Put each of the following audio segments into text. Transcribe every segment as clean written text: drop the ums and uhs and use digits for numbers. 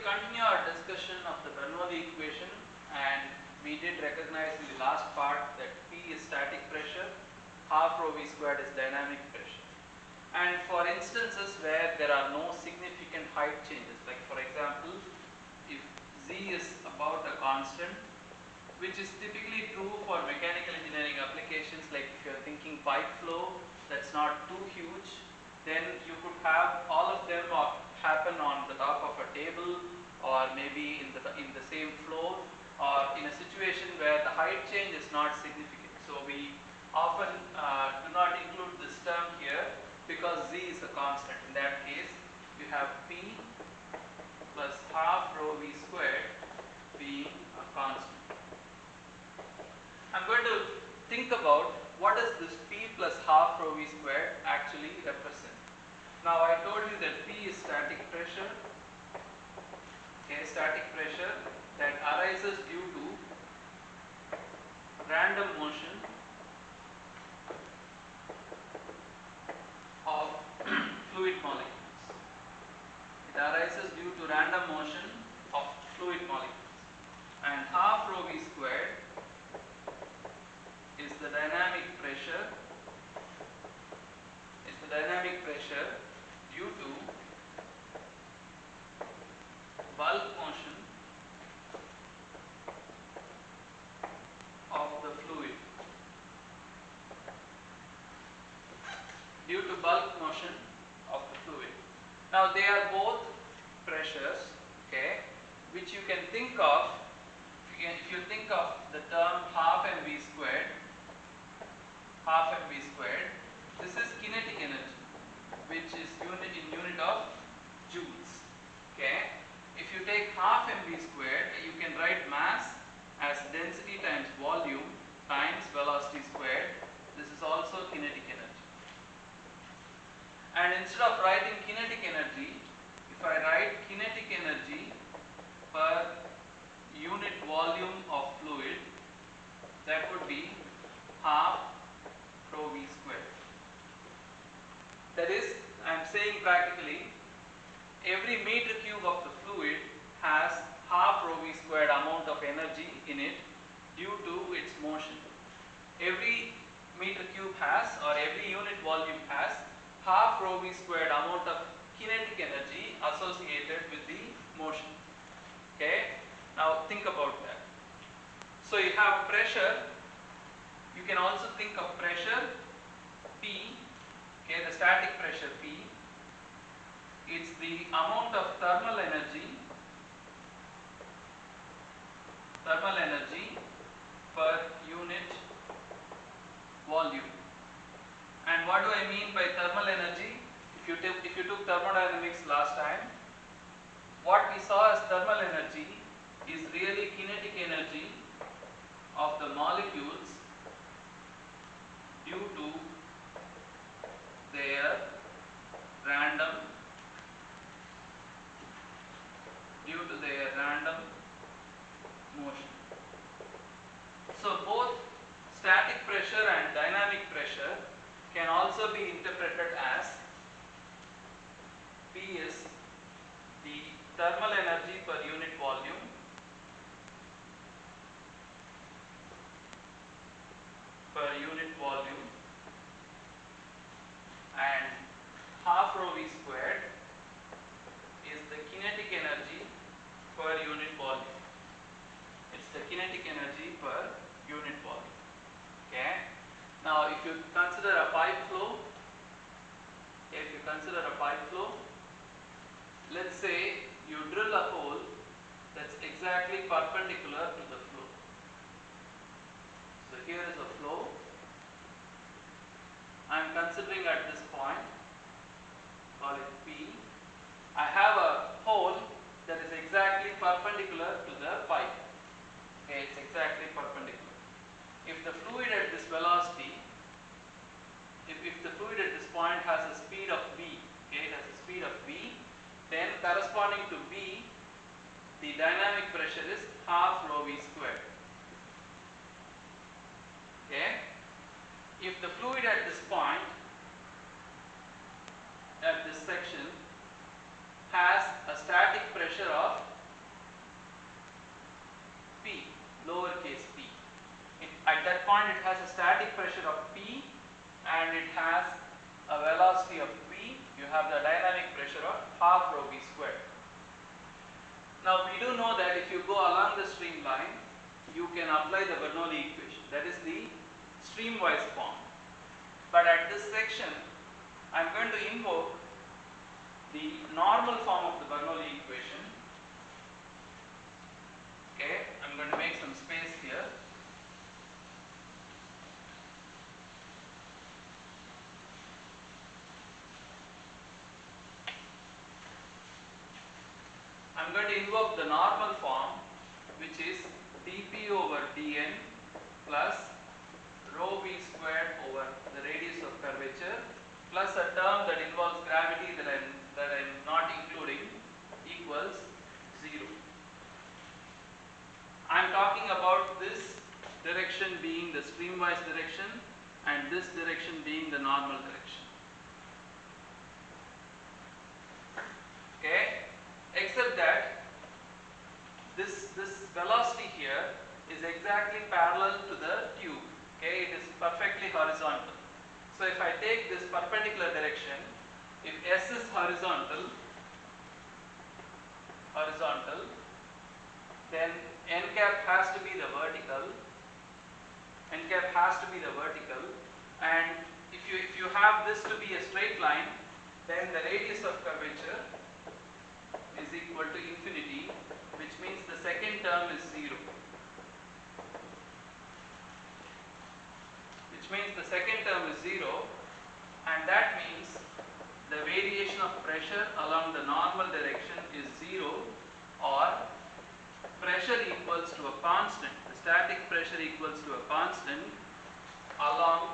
continue our discussion of the Bernoulli equation, and we did recognize in the last part that P is static pressure, half rho V squared is dynamic pressure. And for instances where there are no significant height changes, like for example, if Z is about a constant, which is typically true for mechanical engineering applications, like if you are thinking pipe flow that's not too huge, then you could have all of them happen on the top of a table, or maybe in the same floor, or in a situation where the height change is not significant. So we often do not include this term here because Z is a constant. In that case, you have P plus half rho V squared being a constant. I'm going to think about what does this P plus half rho V squared actually represent. Now I told you that P is static pressure, okay, static pressure that arises due to random motion of fluid molecules. It arises due to random motion of fluid molecules, and half rho V squared is the dynamic pressure due to bulk motion of the fluid. Due to bulk motion of the fluid. Now they are both pressures, okay, which you can think of if you think of the term half mv squared. This is kinetic energy, which is unit of joules. Okay, if you take half mv squared, you can write mass as density times volume times velocity squared. This is also kinetic energy. And instead of writing kinetic energy, if I write kinetic energy per unit volume of fluid, that would be half rho V squared. That is, I am saying practically, every meter cube of the fluid has half rho V squared amount of energy in it due to its motion. Every meter cube has, or every unit volume has, half rho V squared amount of kinetic energy associated with the motion. Okay, now think about that. So you have pressure. You can also think of pressure P, okay, the static pressure P. It's the amount of thermal energy per unit volume. And what do I mean by thermal energy? If you took thermodynamics last time, what we saw as thermal energy is really kinetic energy of the molecules due to their random motion. So both static pressure and dynamic pressure can also be interpreted as P is the thermal energy per unit volume and half rho V squared is the kinetic energy per unit volume. It's the kinetic energy per unit volume. Okay. Now if you consider a pipe flow, let's say you drill a hole that's exactly perpendicular to the flow. So here is a flow. I am considering at this point, call it P. I have a hole that is exactly perpendicular to the pipe. Okay, it's exactly perpendicular. If the fluid at this velocity, if the fluid at this point has a speed of v, okay, it has a speed of v, then corresponding to v, the dynamic pressure is half rho V squared. Okay. If the fluid at this point, at this section, has a static pressure of static pressure of P and it has a velocity of V, you have the dynamic pressure of half rho V squared. Now we do know that if you go along the streamline, you can apply the Bernoulli equation, that is the streamwise form. But at this section, I am going to invoke the normal form of the Bernoulli equation. Okay, I am going to make some space here. I am going to invoke the normal form, which is dP over dN plus rho V squared over the radius of curvature plus a term that involves gravity that I am not including equals 0. I am talking about this direction being the streamwise direction and this direction being the normal direction. Okay, except that this velocity here is exactly parallel to the tube. Okay, it is perfectly horizontal. So if I take this perpendicular direction, if S is horizontal, then n cap has to be the vertical. N cap has to be the vertical, and if you have this to be a straight line, then the radius of curvature is equal to infinity, which means the second term is 0. Which means the second term is 0, and that means the variation of pressure along the normal direction is 0, or pressure equals to a constant. The static pressure equals to a constant along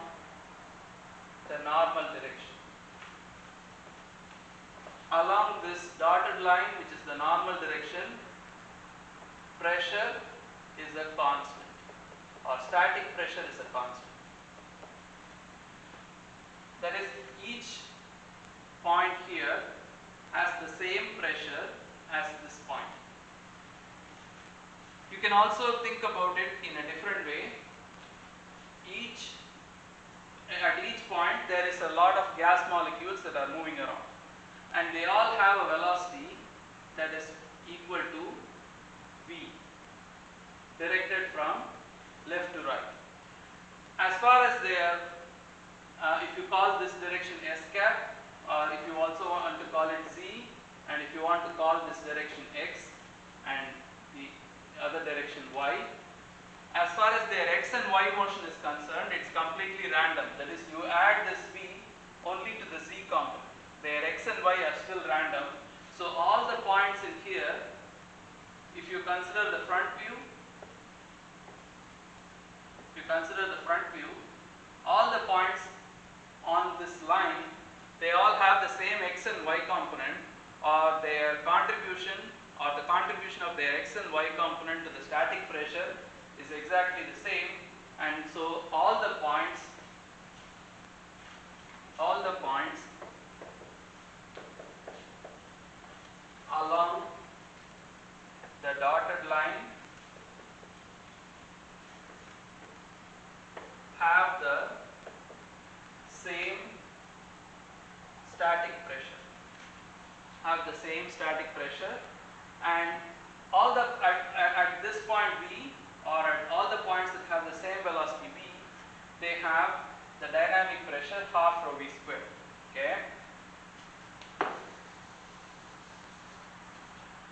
the normal direction. Along this dotted line, which is the normal direction, pressure is a constant, or static pressure is a constant. That is, each point here has the same pressure as this point. You can also think about it in a different way. At each point there is a lot of gas molecules that are moving around, and they all have a velocity that is equal to V, directed from left to right. As far as they are, if you call this direction S cap, or if you also want to call it Z, and if you want to call this direction X and the other direction Y, as far as their X and Y motion is concerned, it's completely random. That is, you add this V only to the Z component. Their X and Y are still random. So all the points in here, if you consider the front view, all the points on this line, they all have the same X and Y component, or their contribution, or the contribution of their X and Y component to the static pressure is exactly the same, and so all the points along the dotted line have the same static pressure, and all the at this point V, or at all the points that have the same velocity V, they have the dynamic pressure half rho V squared. Okay.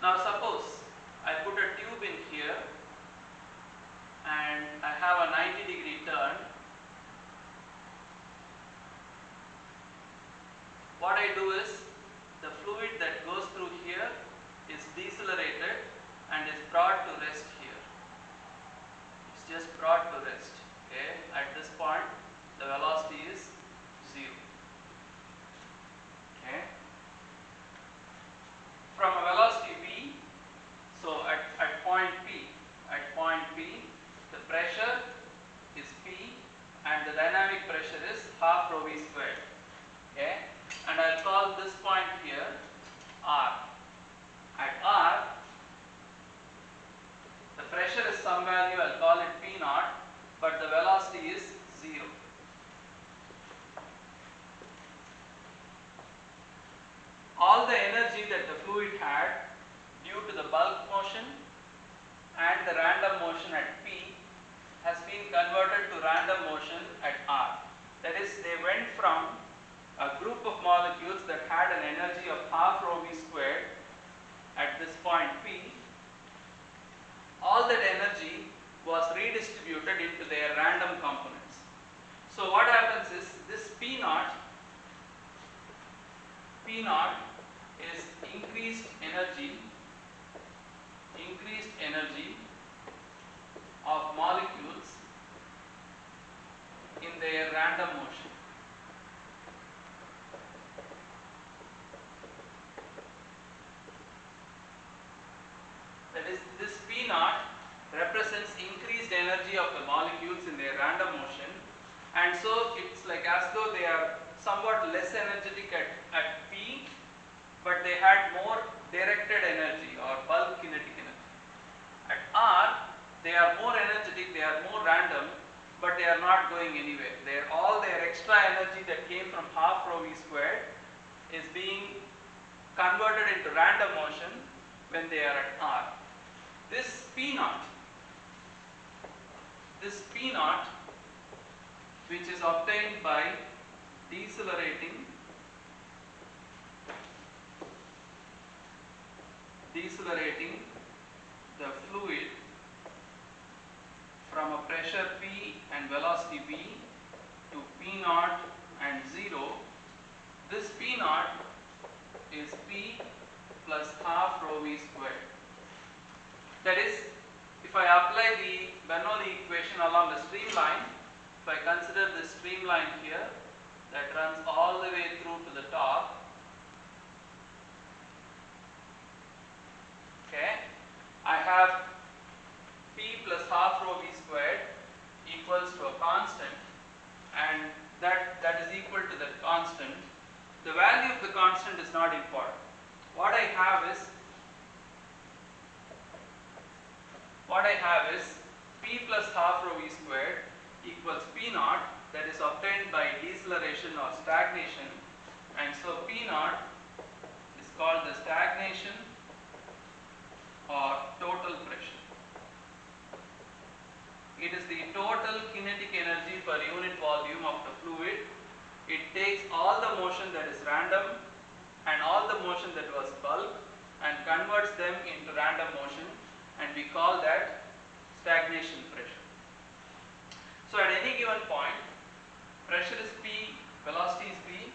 Now suppose I put a tube in here and I have a 90-degree turn. What I do is, the fluid that goes through here is decelerated and is brought to rest here. It's just brought to rest. Okay. At this point, the velocity is 0. Okay. From a velocity V, so at point P, the pressure is P and the dynamic pressure is half rho V squared. Okay. And I'll call this point here R. At R, the pressure is some value, I'll call it P naught, but the velocity is 0. fluid had due to the bulk motion and the random motion at P has been converted to random motion at R. That is, they went from a group of molecules that had an energy of half rho v squared at this point P. All that energy was redistributed into their random components. So what happens is this P naught is increased energy of molecules in their random motion. That is, this P naught represents increased energy of the molecules in their random motion, and so it's like as though they are somewhat less energetic at P, but they had more directed energy or bulk kinetic energy. At R, they are more energetic, they are more random, but they are not going anywhere. All their extra energy that came from half rho v squared is being converted into random motion when they are at R. This P naught, which is obtained by decelerating the fluid from a pressure P and velocity v to P naught and 0, this P naught is P plus half rho v squared. That is, if I apply the Bernoulli equation along the streamline, if I consider this streamline here that runs all the way through to the top, okay, I have P plus half rho v squared equals to a constant, and that is equal to that constant. The value of the constant is not important. What I have is P plus half rho v squared equals P naught, that is obtained by deceleration or stagnation, and so P naught is called the stagnation or total pressure. It is the total kinetic energy per unit volume of the fluid. It takes all the motion that is random and all the motion that was bulk and converts them into random motion, and we call that stagnation pressure. So at any given point, pressure is P, velocity is V,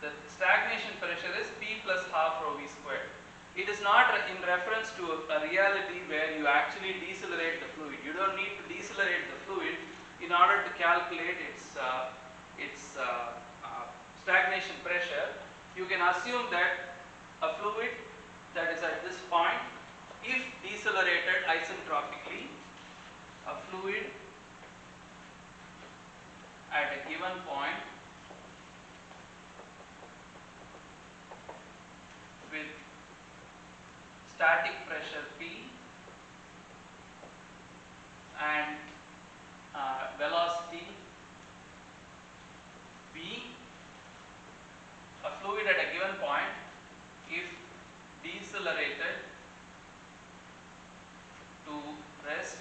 the stagnation pressure is P plus half rho v squared. It is not in reference to a reality where you actually decelerate the fluid. You don't need to decelerate the fluid in order to calculate its stagnation pressure. You can assume that a fluid that is at this point, if decelerated isentropically, a fluid at a given point with static pressure P and velocity v, a fluid at a given point, if decelerated to rest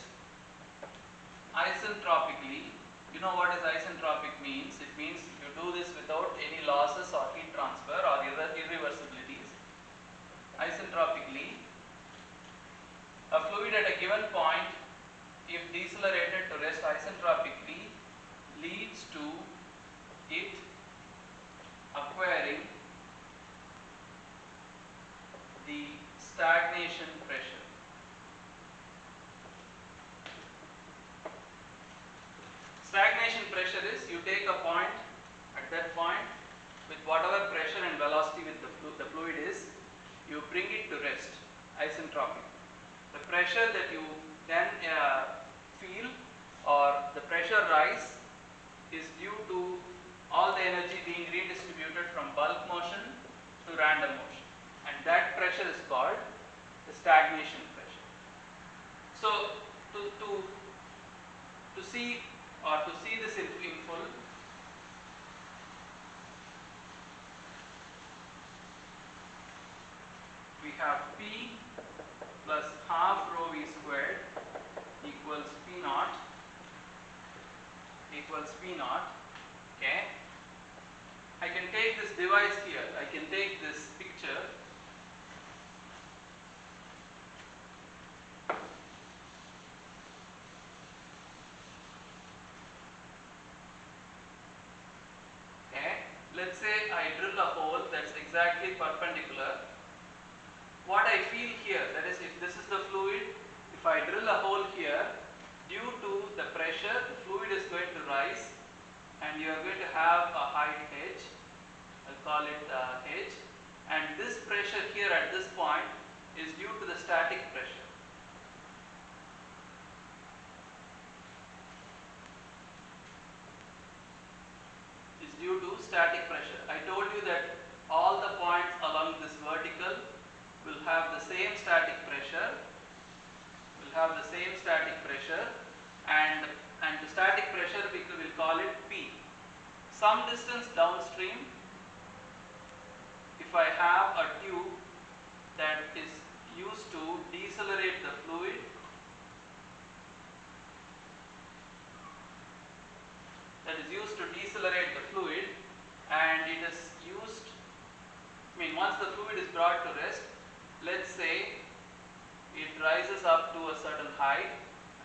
isentropically. You know what is isentropic means? It means you do this without any losses or heat transfer or irreversibilities. Isentropically, a fluid at a given point, if decelerated to rest isentropically, leads to it acquiring the stagnation pressure. Stagnation pressure is, you take a point, at that point with whatever pressure and velocity with the fluid is, you bring it to rest isentropically. The pressure that you then feel, or the pressure rise, is due to all the energy being redistributed from bulk motion to random motion, and that pressure is called the stagnation pressure. So to see this in full, we have P plus half rho V squared equals P naught equals P naught. Okay. I can take this device here. I can take this picture. Okay. Let's say I drill a hole that's exactly perpendicular. What I feel here, that is, if this is the fluid, if I drill a hole here, due to the pressure, the fluid is going to rise and you are going to have a height h. I'll call it h, and this pressure here at this point is due to the static pressure. Is due to static pressure. I told you that all the points along this vertical will have the same static pressure. And the static pressure we will call it P. Some distance downstream, if I have a tube that is used to decelerate the fluid, and it is used, once the fluid is brought to rest, let's say it rises up to a certain height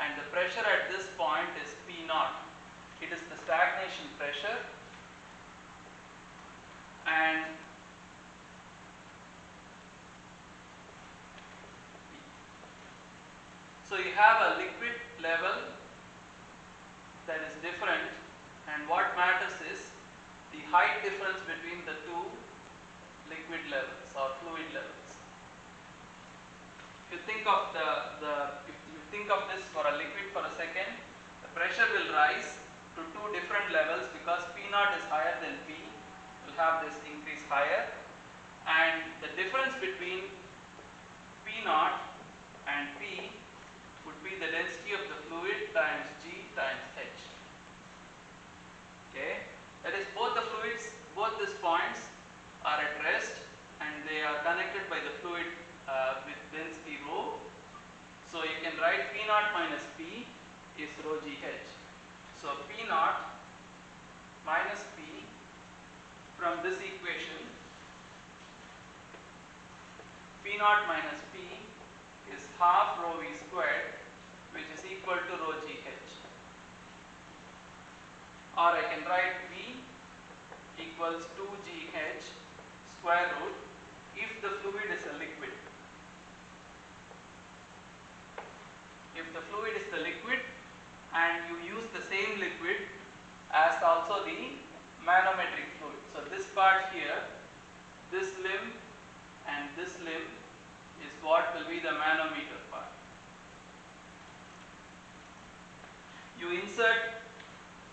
and the pressure at this point is P naught. It is the stagnation pressure, and so you have a liquid level that is different, and what matters is the height difference between the two liquid levels or fluid levels. If you think of if you think of this for a liquid for a second, the pressure will rise to two different levels because P naught is higher than P. Will have this increase higher, and the difference between P naught and P would be the density of the fluid times G times H. Okay, that is, both the fluids, both these points are at rest and they are connected by the fluid with density rho. So you can write P naught minus P is rho GH. So P naught minus P from this equation, P naught minus P is half rho V squared, which is equal to rho GH. Or I can write P equals 2GH square root if the fluid is a liquid. If the fluid is the liquid and you use the same liquid as also the manometric fluid. So this part here, this limb and this limb is what will be the manometer part. You insert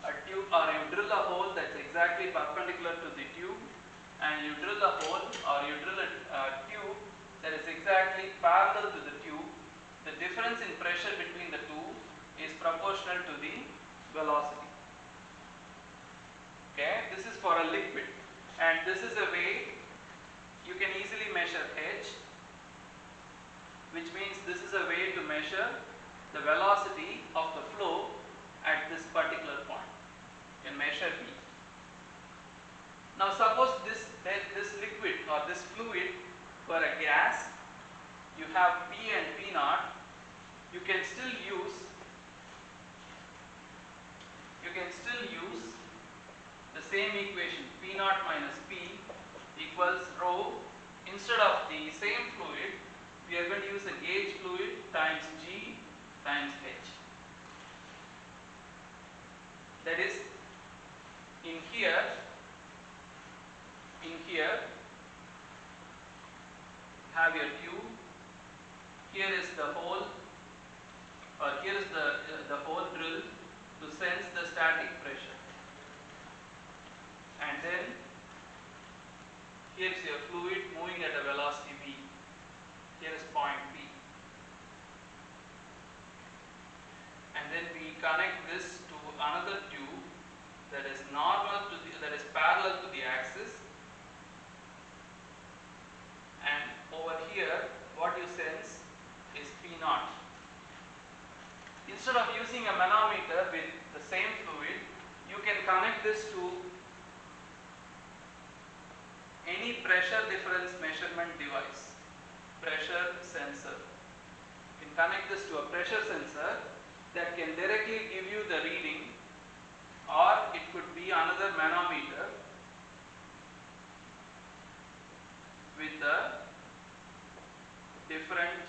a tube, or you drill a hole that's exactly perpendicular to the tube, and you drill a hole or you drill a tube that is exactly parallel to the tube. The difference in pressure between the two is proportional to the velocity. Okay, this is for a liquid, and this is a way you can easily measure H, which means this is a way to measure the velocity of the flow at this particular point. You can measure V. Now suppose this liquid or this fluid were a gas, you have P and P naught, you can still use the same equation, P naught minus P equals rho. Instead of the same fluid, we are going to use a gauge fluid times G times H. That is, in here have your tube, here is the hole, or here is the hole drilled to sense the static pressure, and then here is your fluid moving at a velocity v. Here is point P, and then we connect this to another tube that is parallel to the axis, and over here naught. Instead of using a manometer with the same fluid, you can connect this to any pressure difference measurement device, pressure sensor. You can connect this to a pressure sensor that can directly give you the reading, or it could be another manometer with a different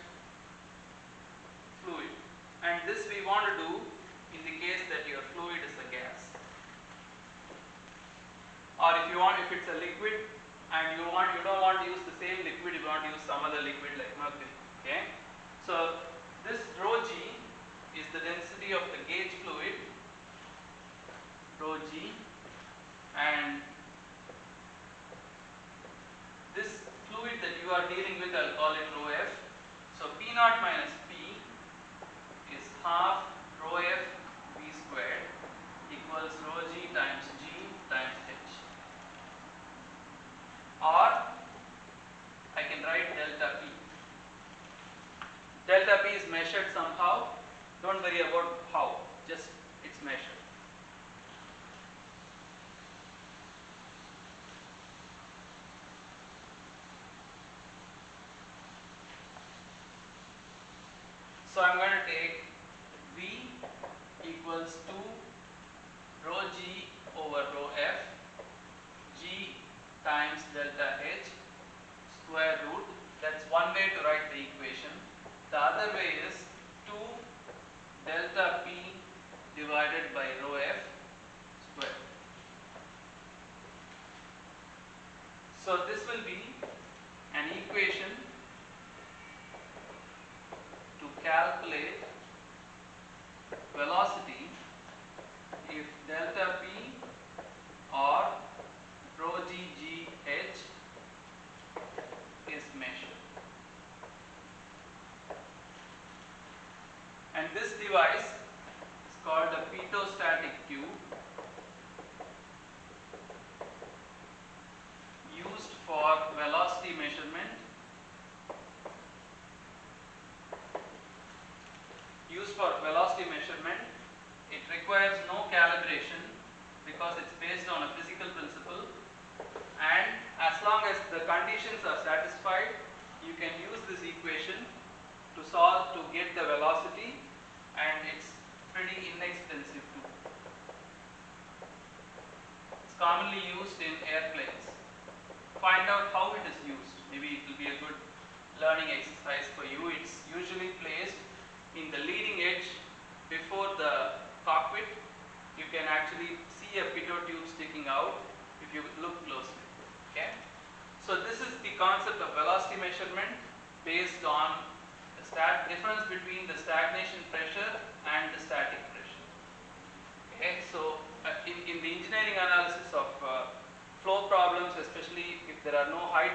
fluid. And this we want to do in the case that your fluid is a gas. Or if it's a liquid and you don't want to use the same liquid, you want to use some other liquid like mercury. Okay. So this rho g is the density of the gauge fluid, rho g, and this fluid that you are dealing with, I'll call it rho f. So P naught minus P is half rho f V squared equals rho g times H. Or I can write delta P. Delta P is measured somehow. Don't worry about how, just it's measured. So I'm going to take V equals 2 rho g over rho f, g times delta H square root. That's one way to write the equation. The other way is 2 delta P divided by rho f square. So this will be an equation to calculate velocity if delta P or rho g g h is measured. And this device is called a pitot-static tube, used for velocity measurement. It requires no calibration because it's based on a physical principle, and as long as the conditions are satisfied, you can use this equation to get the velocity, and it's pretty inexpensive too. It's commonly used in airplanes. Find out how it is used. Maybe it will be a good learning exercise for you. It's usually placed in the leading edge before the cockpit. You can actually see a pitot tube sticking out if you look closely. Okay. So this is the concept of velocity measurement based on the difference between the stagnation pressure and the static pressure. Okay. So in the engineering analysis of flow problems, especially if there are no height